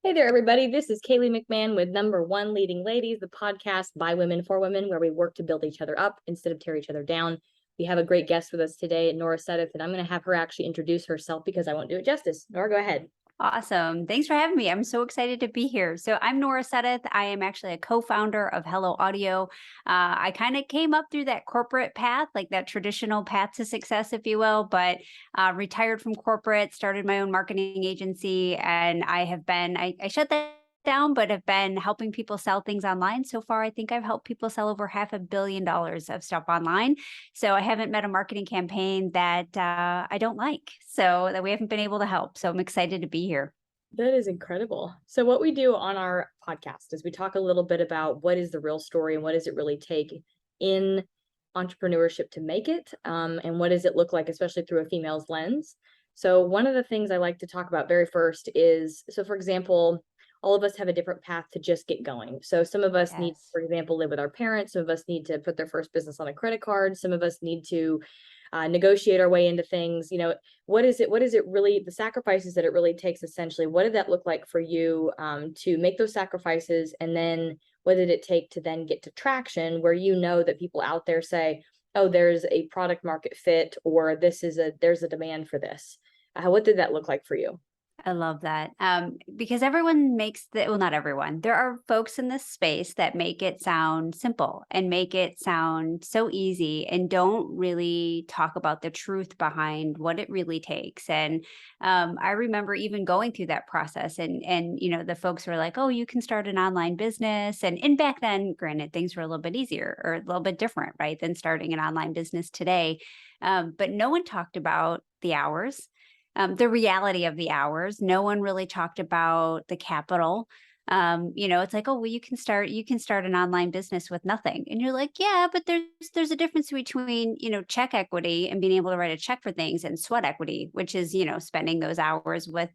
Hey there, everybody. This is Kaylee McMahon with Number One Leading Ladies, the podcast by women for women, where we work to build each other up instead of tear each other down. We have a great guest with us today, Nora Sudduth, and I'm going to have her actually introduce herself because I won't do it justice. Nora, go ahead. Awesome. Thanks for having me. I'm so excited to be here. So I'm Nora Sudduth. I am actually a co-founder of Hello Audio. I kind of came up through that corporate path, like that traditional path to success, if you will, but retired from corporate, started my own marketing agency, and I shut that down, but have been helping people sell things online. So far, I think I've helped people sell over $500 million of stuff online. So I haven't met a marketing campaign that I don't like, so that we haven't been able to help. So I'm excited to be here. That is incredible. So what we do on our podcast is we talk a little bit about what is the real story and what does it really take in entrepreneurship to make it, and what does it look like, especially through a female's lens. So one of the things I like to talk about very first is, so for example, all of us have a different path to just get going. So some of us need, Yes. for example, live with our parents. Some of us need to put their first business on a credit card. Some of us need to negotiate our way into things. What is it really, the sacrifices that it really takes, essentially? What did that look like for you, to make those sacrifices? And then what did it take to then get to traction where that people out there say, oh, there's a product market fit, or there's a demand for this? What did that look like for you? I love that. Because everyone well, not everyone. There are folks in this space that make it sound simple and make it sound so easy and don't really talk about the truth behind what it really takes. And I remember even going through that process, and the folks were like, "Oh, you can start an online business." And back then, granted, things were a little bit easier or a little bit different, right, than starting an online business today. But no one talked about the hours, the reality of the hours. No one really talked about the capital. It's like, oh, well, you can start an online business with nothing. And you're like, yeah, but there's a difference between, check equity and being able to write a check for things, and sweat equity, which is, spending those hours with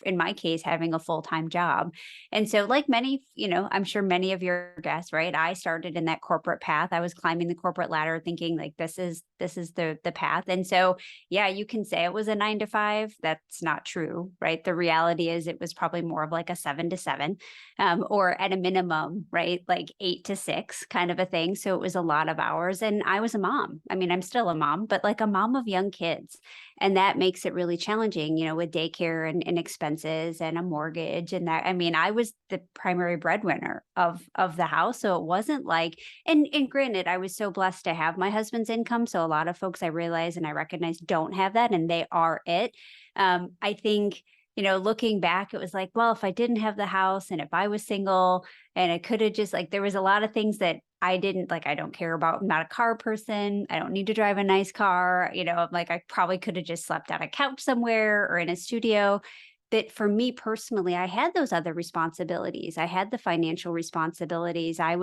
in my case, having a full-time job. And so, like many, I'm sure many of your guests, right? I started in that corporate path. I was climbing the corporate ladder thinking like this is the path. And so, yeah, you can say it was a 9 to 5. That's not true, right? The reality is it was probably more of like a 7 to 7, or at a minimum, right? Like 8 to 6 kind of a thing. So it was a lot of hours. And I was a mom. I mean, I'm still a mom, but like a mom of young kids. And that makes it really challenging, with daycare and expenses and a mortgage. And that, I mean, I was the primary breadwinner of the house. So it wasn't like, and granted, I was so blessed to have my husband's income. So a lot of folks I realize and I recognize don't have that, and they are it. I think, looking back, it was like, well, if I didn't have the house and if I was single and I could have just like, there was a lot of things that I didn't like, I don't care about. I'm not a car person. I don't need to drive a nice car. Like I probably could have just slept on a couch somewhere or in a studio. That for me personally, I had those other responsibilities. I had the financial responsibilities. I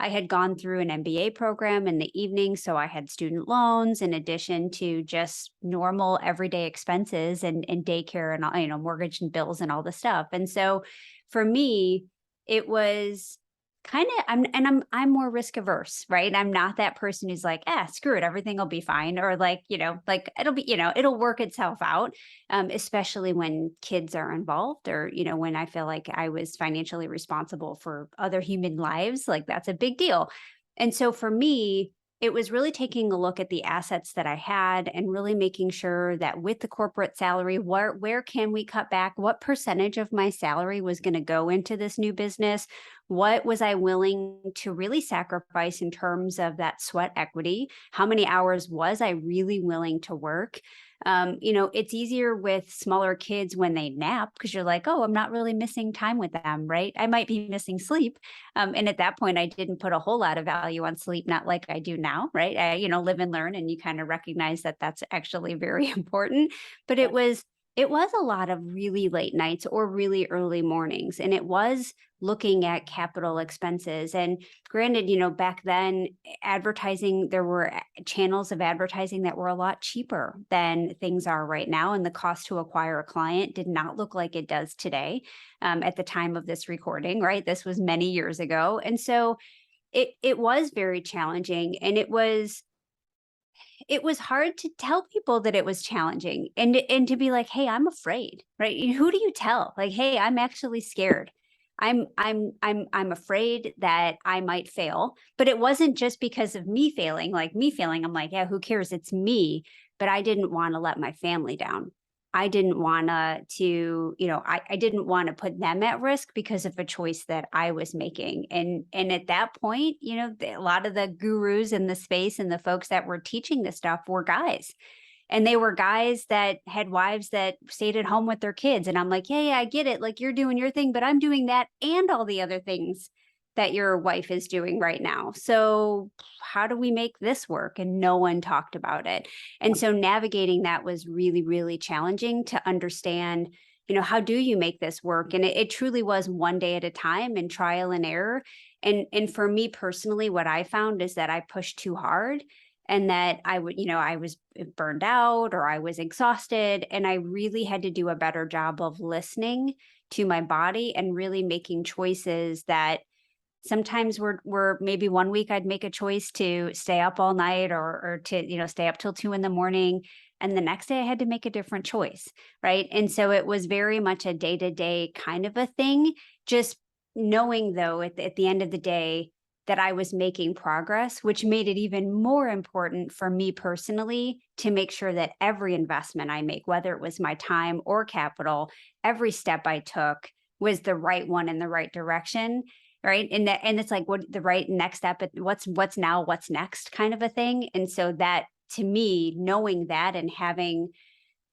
had gone through an MBA program in the evening, so I had student loans in addition to just normal everyday expenses and daycare and mortgage and bills and all the stuff. And so for me, it was kind of I'm more risk averse, right? I'm not that person who's like, screw it, everything will be fine, or like, like it'll work itself out. Especially when kids are involved, or when I feel like I was financially responsible for other human lives, like that's a big deal. And so for me, it was really taking a look at the assets that I had and really making sure that with the corporate salary, where can we cut back? What percentage of my salary was going to go into this new business? What was I willing to really sacrifice in terms of that sweat equity? How many hours was I really willing to work? It's easier with smaller kids when they nap because you're like, oh, I'm not really missing time with them, right? I might be missing sleep. And at that point, I didn't put a whole lot of value on sleep, not like I do now, right? I, live and learn, and you kind of recognize that that's actually very important. But it was a lot of really late nights or really early mornings, and it was looking at capital expenses. And granted, back then, advertising, there were channels of advertising that were a lot cheaper than things are right now. And the cost to acquire a client did not look like it does today, at the time of this recording, right? This was many years ago. And so it was very challenging. And it was it was hard to tell people that it was challenging, and to be like, "Hey, I'm afraid," right? Who do you tell? Like, "Hey, I'm actually scared. I'm afraid that I might fail." But it wasn't just because of me failing, like me failing. I'm like, "Yeah, who cares? It's me." But I didn't want to let my family down. I didn't want I didn't want to put them at risk because of a choice that I was making. And at that point, a lot of the gurus in the space and the folks that were teaching this stuff were guys. And they were guys that had wives that stayed at home with their kids. And I'm like, yeah, yeah, I get it. Like you're doing your thing, but I'm doing that and all the other things that your wife is doing right now. So how do we make this work? And no one talked about it. And so navigating that was really, really challenging to understand, how do you make this work? And it truly was one day at a time and trial and error. And for me personally, what I found is that I pushed too hard and that I was burned out or I was exhausted. And I really had to do a better job of listening to my body and really making choices that sometimes were maybe one week I'd make a choice to stay up all night or to, stay up till 2 in the morning. And the next day I had to make a different choice. Right. And so it was very much a day to day kind of a thing. Just knowing though, at the end of the day, that I was making progress, which made it even more important for me personally to make sure that every investment I make, whether it was my time or capital, every step I took was the right one in the right direction. Right. And it's like what the right next step, what's now, what's next kind of a thing. And so that to me, knowing that and having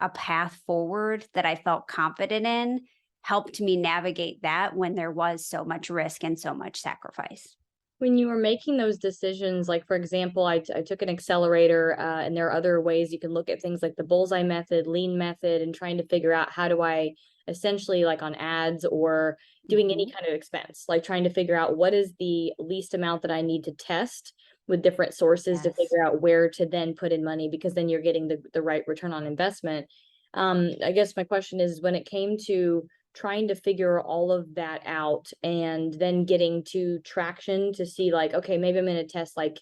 a path forward that I felt confident in helped me navigate that when there was so much risk and so much sacrifice. When you were making those decisions, like for example, I took an accelerator, and there are other ways you can look at things like the bullseye method, lean method, and trying to figure out how do I essentially like on ads or doing any Mhm. kind of expense, like trying to figure out what is the least amount that I need to test with different sources to Yes. figure out where to then put in money because then you're getting the right return on investment. I guess my question is when it came to trying to figure all of that out and then getting to traction to see like, okay, maybe I'm going to test like,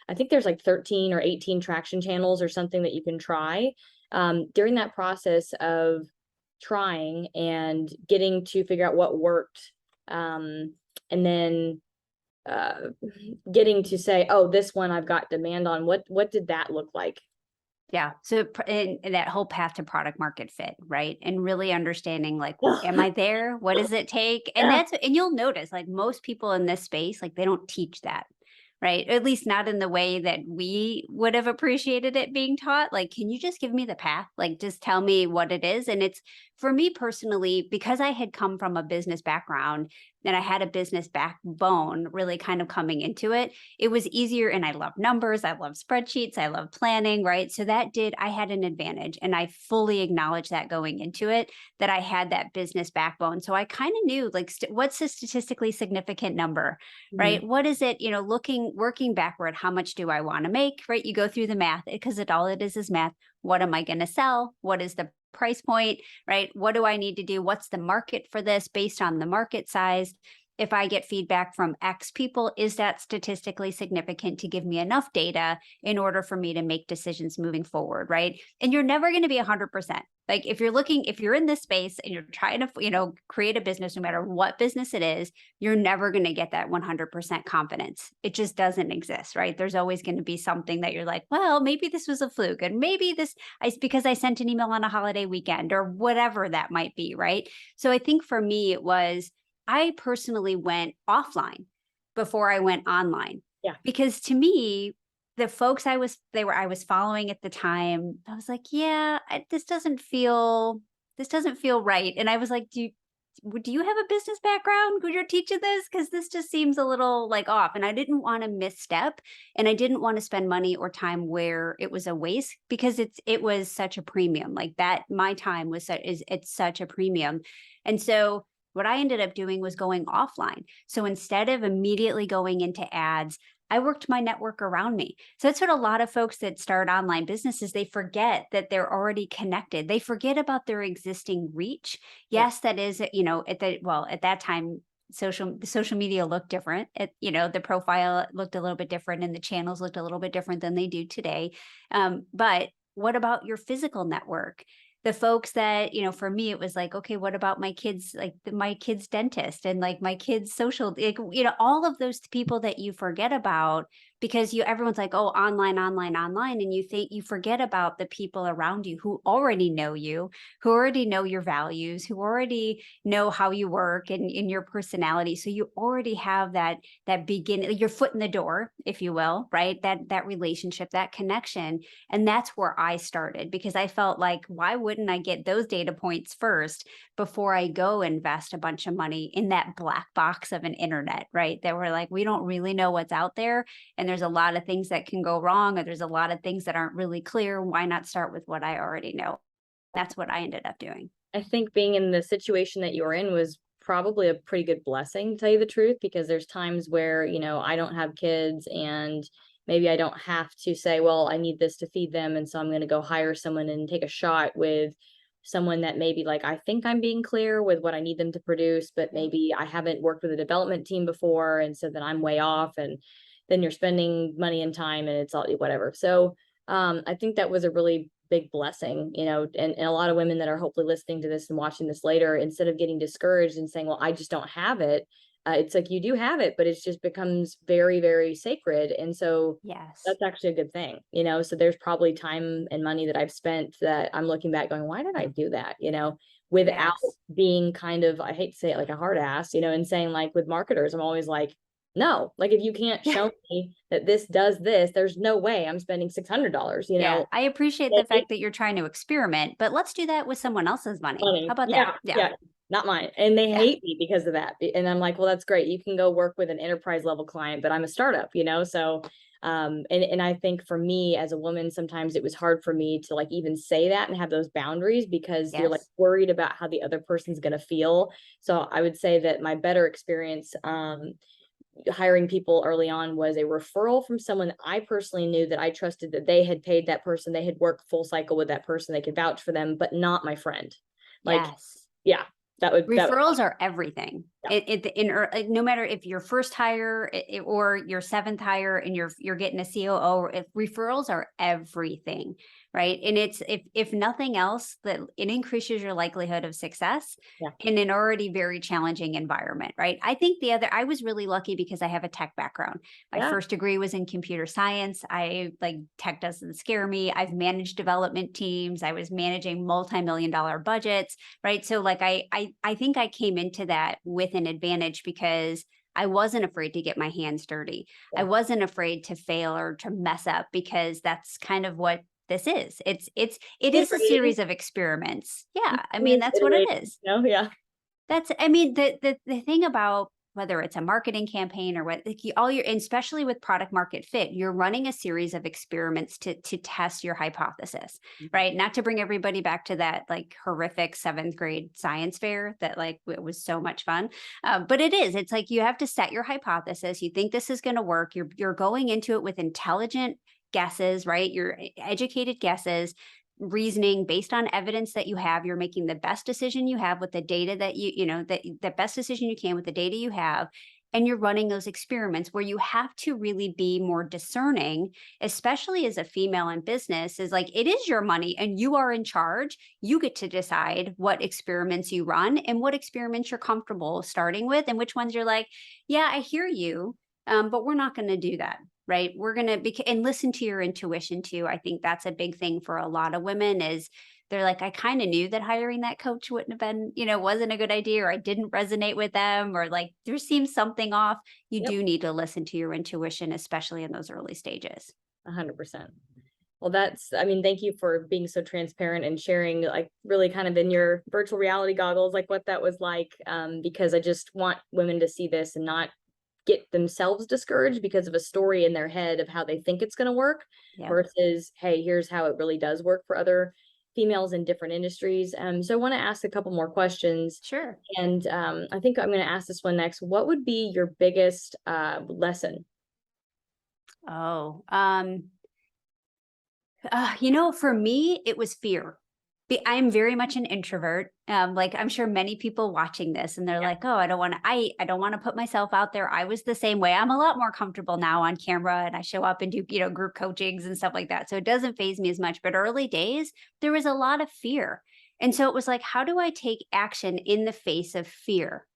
I think there's like 13 or 18 traction channels or something that you can try. During that process of trying and getting to figure out what worked, and then uh, getting to say, oh, this one I've got demand on. What did that look like? Yeah. So and that whole path to product market fit, right? And really understanding like, am I there? What does it take? Yeah. And you'll notice like most people in this space, like they don't teach that, right? At least not in the way that we would have appreciated it being taught. Like, can you just give me the path? Like, just tell me what it is. And it's for me personally, because I had come from a business background and I had a business backbone really kind of coming into it, it was easier. And I love numbers, I love spreadsheets, I love planning, right? So I had an advantage. And I fully acknowledged that going into it, that I had that business backbone. So I kind of knew like, what's a statistically significant number, Mhm. right? What is it, working backward, how much do I want to make, right? You go through the math because all it is math. What am I going to sell? What is the price point, right? What do I need to do? What's the market for this based on the market size? If I get feedback from X people, is that statistically significant to give me enough data in order for me to make decisions moving forward, right? And you're never going to be 100%. Like if you're in this space and you're trying to, create a business, no matter what business it is, you're never going to get that 100% confidence. It just doesn't exist, right? There's always going to be something that you're like, well, maybe this was a fluke and maybe because I sent an email on a holiday weekend or whatever that might be, right? So I think for me, I personally went offline before I went online Yeah. because to me, the folks I was following at the time, I was like, yeah, this doesn't feel right. And I was like, do you have a business background when you're teaching this? Because this just seems a little like off. And I didn't want to misstep and I didn't want to spend money or time where it was a waste because it was such a premium. Like that, my time it's such a premium. And so what I ended up doing was going offline. So instead of immediately going into ads, I worked my network around me. So that's what a lot of folks that start online businesses, they forget that they're already connected. They forget about their existing reach. Yeah. Yes, that is, at that time, the social media looked different. The profile looked a little bit different and the channels looked a little bit different than they do today. But what about your physical network? The folks that, for me, it was like, okay, what about my kids, like my kids' dentist and like my kids' social, like, all of those people that you forget about because everyone's like, oh, online, online, online. And you forget about the people around you who already know you, who already know your values, who already know how you work and in your personality. So you already have that beginning, your foot in the door, if you will, right? That relationship, that connection. And that's where I started because I felt like, why wouldn't I get those data points first before I go invest a bunch of money in that black box of an internet, right? That we're like, we don't really know what's out there. And there's a lot of things that can go wrong, or there's a lot of things that aren't really clear. Why not start with what I already know? That's what I ended up doing. I think being in the situation that you were in was probably a pretty good blessing, to tell you the truth, because there's times where, I don't have kids and maybe I don't have to say, well, I need this to feed them. And so I'm going to go hire someone and take a shot with someone that maybe like I think I'm being clear with what I need them to produce, but maybe I haven't worked with a development team before. And so then I'm way off. And then you're spending money and time and it's all whatever. So I think that was a really big blessing, and a lot of women that are hopefully listening to this and watching this later, instead of getting discouraged and saying, well, I just don't have it. It's like you do have it, but it just becomes very, very sacred. And so Yes. that's actually a good thing, so there's probably time and money that I've spent that I'm looking back going, why did I do that? Without Yes. being kind of, I hate to say it, like a hard ass, and saying like with marketers, I'm always like, no, like if you can't show me that this does this, there's no way I'm spending $600, Yeah. I appreciate the fact that you're trying to experiment, but let's do that with someone else's money. How funny. about that? Yeah, Yeah. yeah, not mine. And they Yeah. hate me because of that. And I'm like, well, that's great. You can go work with an enterprise level client, but I'm a startup, So and I think for me as a woman, sometimes it was hard for me to like even say that and have those boundaries because you're like Yes. worried about how the other person's gonna feel. So I would say that my better experience hiring people early on was a referral from someone that I personally knew that I trusted, that they had paid that person, they had worked full cycle with that person, they could vouch for them, but not my friend. Like, Yes. yeah, that would Referrals are everything. yeah, No matter if your first hire or your seventh hire and you're getting a COO, if referrals are everything, right? And it's if nothing else, that it increases your likelihood of success yeah, in an already very challenging environment, right? I think I was really lucky because I have a tech background. My yeah, first degree was in computer science. I like tech doesn't scare me. I've managed development teams. I was managing multi-million-dollar budgets, right? So like I think I came into that with an advantage because I wasn't afraid to get my hands dirty. I yeah. wasn't afraid to fail or to mess up because that's kind of what this is. It is a Iterating, series of experiments. Yeah, I mean means that's what it iterating, is. yeah, I mean, the thing about whether it's a marketing campaign or what, like all your, and especially with product market fit, you're running a series of experiments to test your hypothesis, right? Not to bring everybody back to that like horrific seventh grade science fair that like it was so much fun, but it is. It's like you have to set your hypothesis. You think this is going to work. You're going into it with intelligent guesses, right? Your educated guesses, reasoning based on evidence that you have. You're making the best decision you have with the data that that the best decision you can with the data you have. And you're running those experiments where you have to really be more discerning, especially as a female in business, is like it is your money and you are in charge. You get to decide what experiments you run and what experiments you're comfortable starting with and which ones you're like, yeah, I hear you, but we're not going to do that, right? We're going to be, and listen to your intuition too. I think that's a big thing for a lot of women is they're like, I kind of knew that hiring that coach wouldn't have been, wasn't a good idea, or I didn't resonate with them, or like there seems something off. You yep, do need to listen to your intuition, especially in those early stages. 100%. Well, I mean, thank you for being so transparent and sharing, like, really kind of in your virtual reality goggles, like what that was like. Because I just want women to see this and not get themselves discouraged because of a story in their head of how they think it's going to work Yep. versus, hey, here's how it really does work for other females in different industries. So I want to ask a couple more questions. Sure. And I think I'm going to ask this one next. What would be your biggest lesson? Oh, for me, it was fear. I'm very much an introvert. Like I'm sure many people watching this and they're Yeah. like, oh, I don't want to put myself out there. I was the same way. I'm a lot more comfortable now on camera and I show up and do, group coachings and stuff like that. So it doesn't phase me as much. But early days, there was a lot of fear. And so it was like, how do I take action in the face of fear?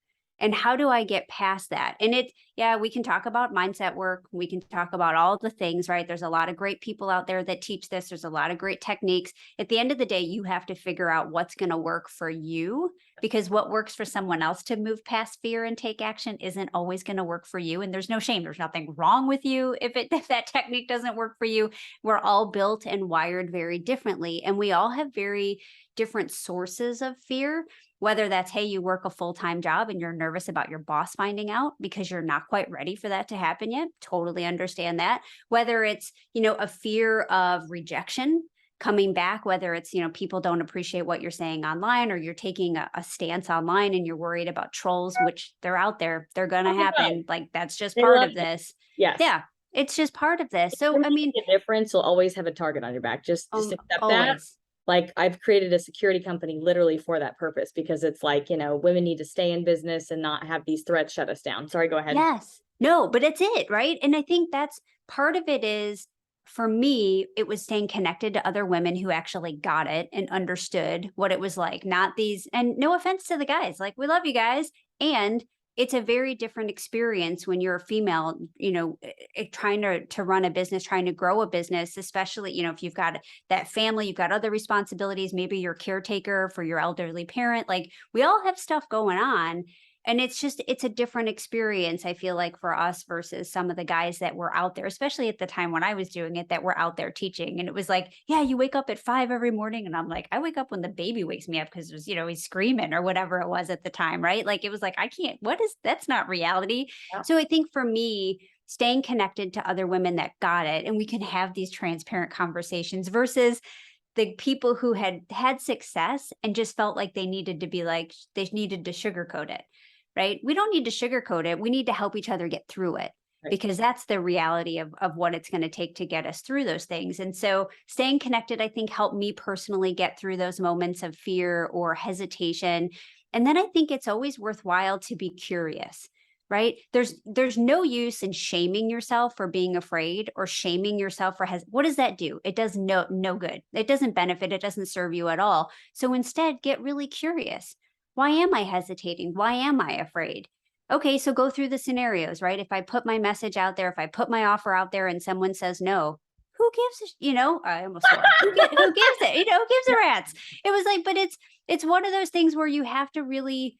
And how do I get past that? And yeah, we can talk about mindset work. We can talk about all the things, right? There's a lot of great people out there that teach this. There's a lot of great techniques. At the end of the day, you have to figure out what's going to work for you, because what works for someone else to move past fear and take action isn't always going to work for you. And there's no shame. There's nothing wrong with you if that technique doesn't work for you. We're all built and wired very differently, and we all have very different sources of fear. Whether that's, hey, you work a full-time job and you're nervous about your boss finding out because you're not quite ready for that to happen yet. Totally understand that. Whether it's, a fear of rejection coming back, whether it's, people don't appreciate what you're saying online, or you're taking a stance online and you're worried about trolls, which they're out there, they're going to Oh my God, happen. Like that's just they part love of it. this. Yes. Yeah, it's just part of this. If So, you're I mean, making a difference, you'll always have a target on your back. Just accept that. always. Like I've created a security company literally for that purpose, because it's like, women need to stay in business and not have these threats shut us down. Sorry, go ahead. Yes. No, but it's it, right? And I think that's part of it is, for me, it was staying connected to other women who actually got it and understood what it was like. Not these, and no offense to the guys, like we love you guys. And it's a very different experience when you're a female, trying to run a business, trying to grow a business, especially, if you've got that family, you've got other responsibilities, maybe you're caretaker for your elderly parent. Like we all have stuff going on, and it's a different experience, I feel like, for us versus some of the guys that were out there, especially at the time when I was doing it, that were out there teaching. And it was like, yeah, you wake up at 5 every morning. And I'm like, I wake up when the baby wakes me up because it was, he's screaming or whatever it was at the time, right? Like it was like, that's not reality. Yeah. So I think for me, staying connected to other women that got it, and we can have these transparent conversations versus the people who had success and just felt like they needed to sugarcoat it. Right? We don't need to sugarcoat it. We need to help each other get through it, Right. because that's the reality of what it's going to take to get us through those things. And so staying connected, I think, helped me personally get through those moments of fear or hesitation. And then I think it's always worthwhile to be curious, right? There's no use in shaming yourself for being afraid, or shaming yourself for what does that do? It does no good. It doesn't benefit. It doesn't serve you at all. So instead, get really curious. Why am I hesitating? Why am I afraid? Okay, so go through the scenarios, right? If I put my message out there, if I put my offer out there and someone says no, who gives I almost swore. Who gives it? Who gives a rat's? It was like, but it's one of those things where you have to really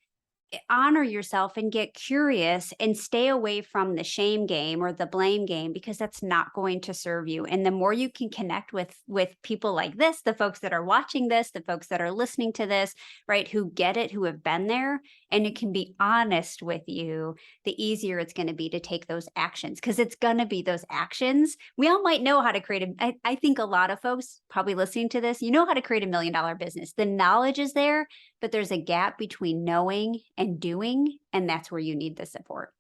honor yourself and get curious and stay away from the shame game or the blame game, because that's not going to serve you. And the more you can connect with people like this, the folks that are watching this, the folks that are listening to this, right, who get it, who have been there, and it can be honest with you, the easier it's going to be to take those actions, because it's going to be those actions. We all might know how to create I think a lot of folks probably listening to this, how to create $1 million business. The knowledge is there, but there's a gap between knowing and doing, and that's where you need the support.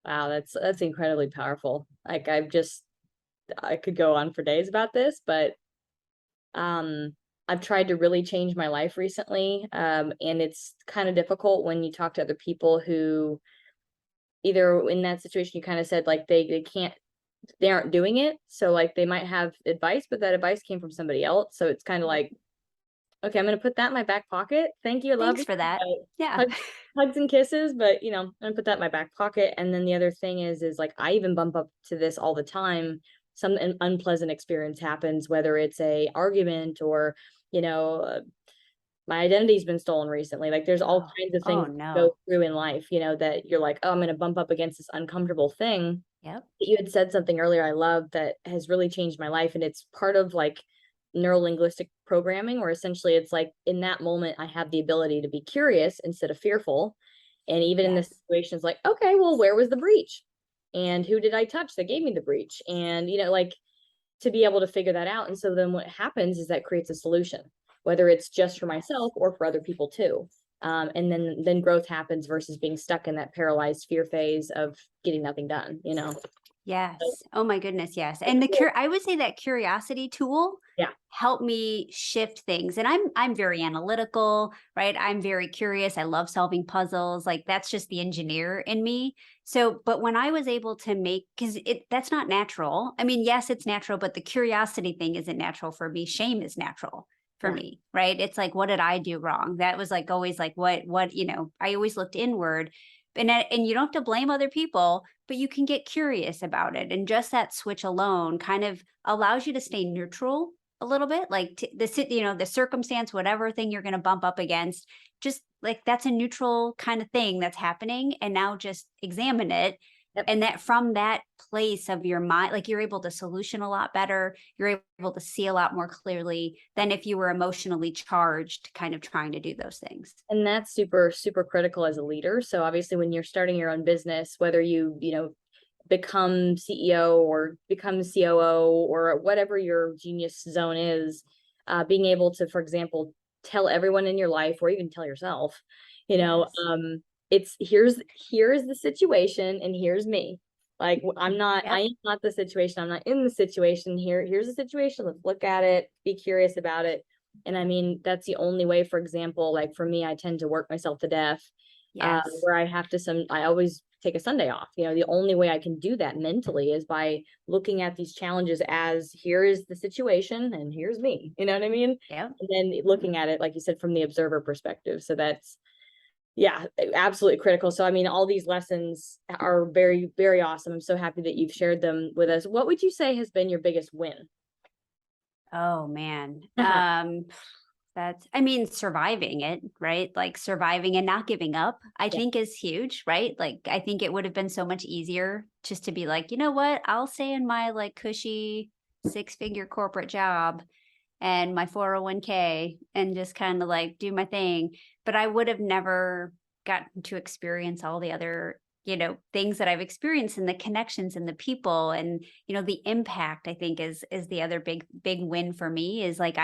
Wow, that's incredibly powerful. Like I could go on for days about this, but I've tried to really change my life recently. And it's kind of difficult when you talk to other people who, either in that situation you kind of said like they aren't doing it. So like they might have advice, but that advice came from somebody else. So it's kind of like, okay, I'm gonna put that in my back pocket. Thank you, I love Thanks you. for that. Yeah. Hugs and kisses, but I'm gonna put that in my back pocket. And then the other thing is like I even bump up to this all the time. Some unpleasant experience happens, whether it's a argument or my identity's been stolen recently. Like there's all kinds of things that go No. through in life, that you're like, oh, I'm gonna bump up against this uncomfortable thing. Yep. You had said something earlier I love that has really changed my life, and it's part of like neurolinguistic programming, where essentially it's like in that moment I have the ability to be curious instead of fearful. And even in this Yes. situation, it's like, okay, well, where was the breach? And who did I touch that gave me the breach? And like to be able to figure that out. And so then what happens is that creates a solution, whether it's just for myself or for other people too. And then growth happens versus being stuck in that paralyzed fear phase of getting nothing done. Yes. Oh my goodness, yes. Like, And I would say that curiosity tool yeah, helped me shift things. And I'm very analytical, right? I'm very curious. I love solving puzzles. Like that's just the engineer in me. So, but when I was able to make, because it that's not natural. I mean, yes, it's natural, but the curiosity thing isn't natural for me. Shame is natural for yeah. me, right? It's like, what did I do wrong? That was like always like what, I always looked inward. And you don't have to blame other people, but you can get curious about it. And just that switch alone kind of allows you to stay neutral a little bit, like the circumstance, whatever thing you're going to bump up against, just like that's a neutral kind of thing that's happening. And now just examine it. Yep. And that from that place of your mind, like you're able to solution a lot better. You're able to see a lot more clearly than if you were emotionally charged, kind of trying to do those things. And that's super, super critical as a leader. So obviously when you're starting your own business, whether you become CEO or become COO or whatever your genius zone is, being able to, for example, tell everyone in your life or even tell yourself, you know, Yes. it's here's the situation and here's me. Like I Yep. am not the situation. I'm not in the situation here. Here's the situation. Let's look at it, be curious about it. And I mean, that's the only way, for example, like for me, I tend to work myself to death, Yes. where I always take a Sunday off. The only way I can do that mentally is by looking at these challenges as here is the situation and here's me. You know what I mean? Yep. And then looking at it, like you said, from the observer perspective. So that's, yeah, absolutely critical. So, I mean, all these lessons are very, very awesome. I'm so happy that you've shared them with us. What would you say has been your biggest win? Oh man. I mean, surviving it, right? Like surviving and not giving up, I Yeah. think is huge, right? Like I think it would have been so much easier just to be like, you know what? I'll stay in my like cushy 6-figure corporate job and my 401k and just kind of like do my thing. But I would have never gotten to experience all the other, things that I've experienced and the connections and the people and, the impact I think is the other big win for me is like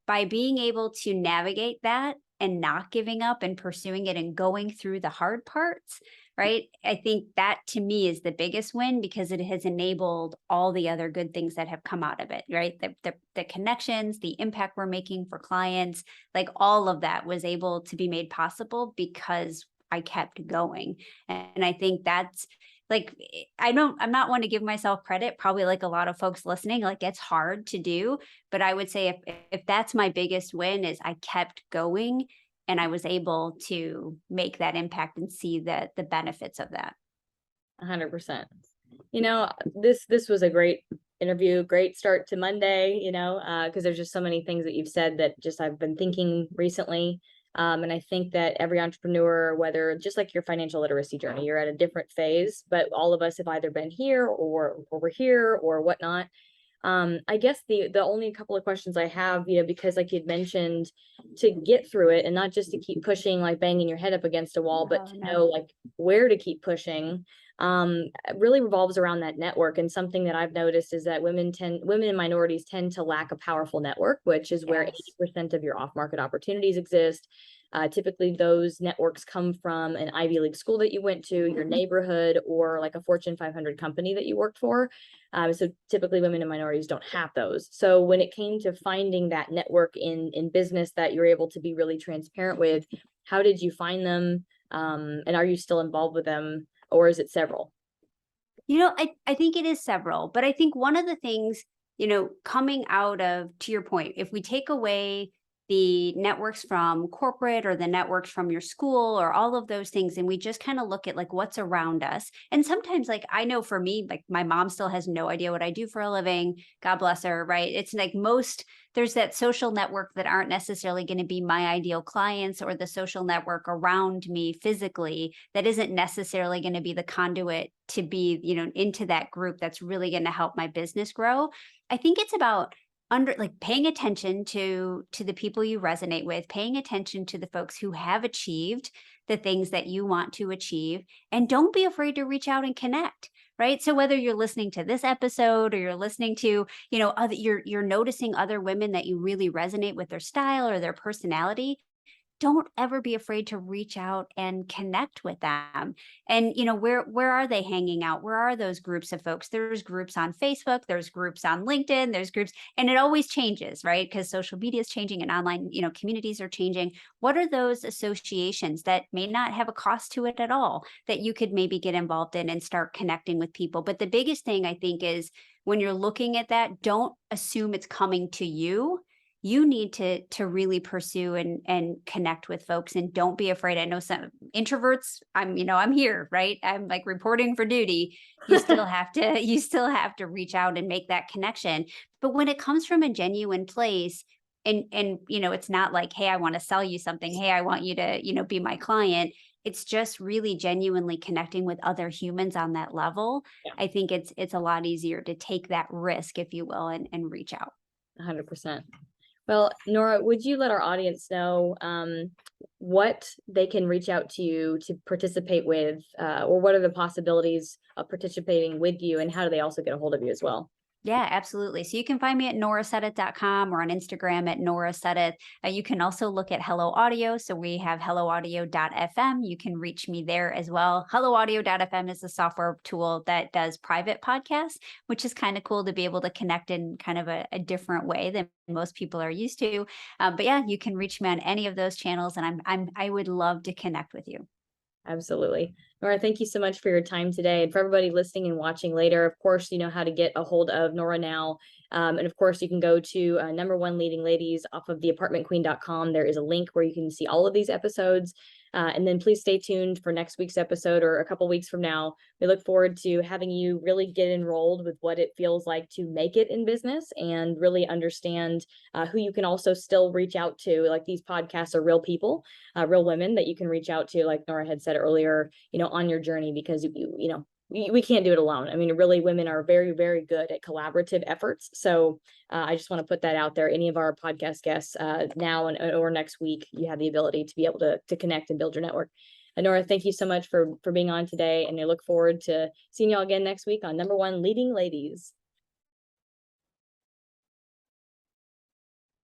by being able to navigate that and not giving up and pursuing it and going through the hard parts, right? I think that to me is the biggest win because it has enabled all the other good things that have come out of it, right? The connections, the impact we're making for clients, like all of that was able to be made possible because I kept going. And I think that's like I'm not one to give myself credit, probably like a lot of folks listening, like it's hard to do, but I would say if that's my biggest win is I kept going and I was able to make that impact and see the benefits of that. 100%. This was a great interview, great start to Monday, because there's just so many things that you've said that just I've been thinking recently. And I think that every entrepreneur, whether just like your financial literacy journey, you're at a different phase, but all of us have either been here or we're here or whatnot. I guess the only couple of questions I have, because like you'd mentioned, to get through it and not just to keep pushing, like banging your head up against a wall, but Oh to know no. like where to keep pushing, really revolves around that network. And something that I've noticed is that women and minorities tend to lack a powerful network, which is where Yes. 80% of your off-market opportunities exist. Typically, those networks come from an Ivy League school that you went to, your neighborhood, or like a Fortune 500 company that you worked for. So typically women and minorities don't have those. So when it came to finding that network in business that you're able to be really transparent with, how did you find them? And are you still involved with them, or is it several? I think it is several, but I think one of the things, coming out of, to your point, if we take away the networks from corporate or the networks from your school or all of those things, and we just kind of look at like what's around us. And sometimes, like, I know for me, like my mom still has no idea what I do for a living. God bless her, right? It's like there's that social network that aren't necessarily going to be my ideal clients or the social network around me physically that isn't necessarily going to be the conduit to be, into that group that's really going to help my business grow. I think it's about paying attention to the people you resonate with, paying attention to the folks who have achieved the things that you want to achieve, and don't be afraid to reach out and connect, right? So whether you're listening to this episode or you're listening to, you're noticing other women that you really resonate with their style or their personality, don't ever be afraid to reach out and connect with them. And, where are they hanging out? Where are those groups of folks? There's groups on Facebook, there's groups on LinkedIn, there's groups, and it always changes, right? Because social media is changing and online, communities are changing. What are those associations that may not have a cost to it at all that you could maybe get involved in and start connecting with people? But the biggest thing I think is, when you're looking at that, don't assume it's coming to you. You need to really pursue and connect with folks, and don't be afraid. I know some introverts, I'm here, right? I'm like reporting for duty. You still have to reach out and make that connection. But when it comes from a genuine place, and it's not like, hey, I want to sell you something. Hey, I want you to, be my client. It's just really genuinely connecting with other humans on that level. Yeah, I think it's a lot easier to take that risk, if you will, and reach out. 100%. Well, Nora, would you let our audience know what they can reach out to you to participate with, or what are the possibilities of participating with you, and how do they also get a hold of you as well? Yeah, absolutely. So you can find me at norasudduth.com or on Instagram at Nora Sudduth. You can also look at Hello Audio. So we have helloaudio.fm. You can reach me there as well. Helloaudio.fm is a software tool that does private podcasts, which is kind of cool to be able to connect in kind of a different way than most people are used to. But yeah, you can reach me on any of those channels, and I would love to connect with you. Absolutely. Nora, thank you so much for your time today. And for everybody listening and watching later, of course, you know how to get a hold of Nora now. And of course, you can go to number one leading ladies off of theapartmentqueen.com. There is a link where you can see all of these episodes. And then please stay tuned for next week's episode, or a couple weeks from now. We look forward to having you really get enrolled with what it feels like to make it in business, and really understand who you can also still reach out to. Like, these podcasts are real people, real women that you can reach out to, like Nora had said earlier, on your journey, because we can't do it alone. I mean, really, women are very, very good at collaborative efforts. So I just want to put that out there. Any of our podcast guests now or next week, you have the ability to be able to connect and build your network. And Nora, thank you so much for being on today, and I look forward to seeing y'all again next week on Number One Leading Ladies.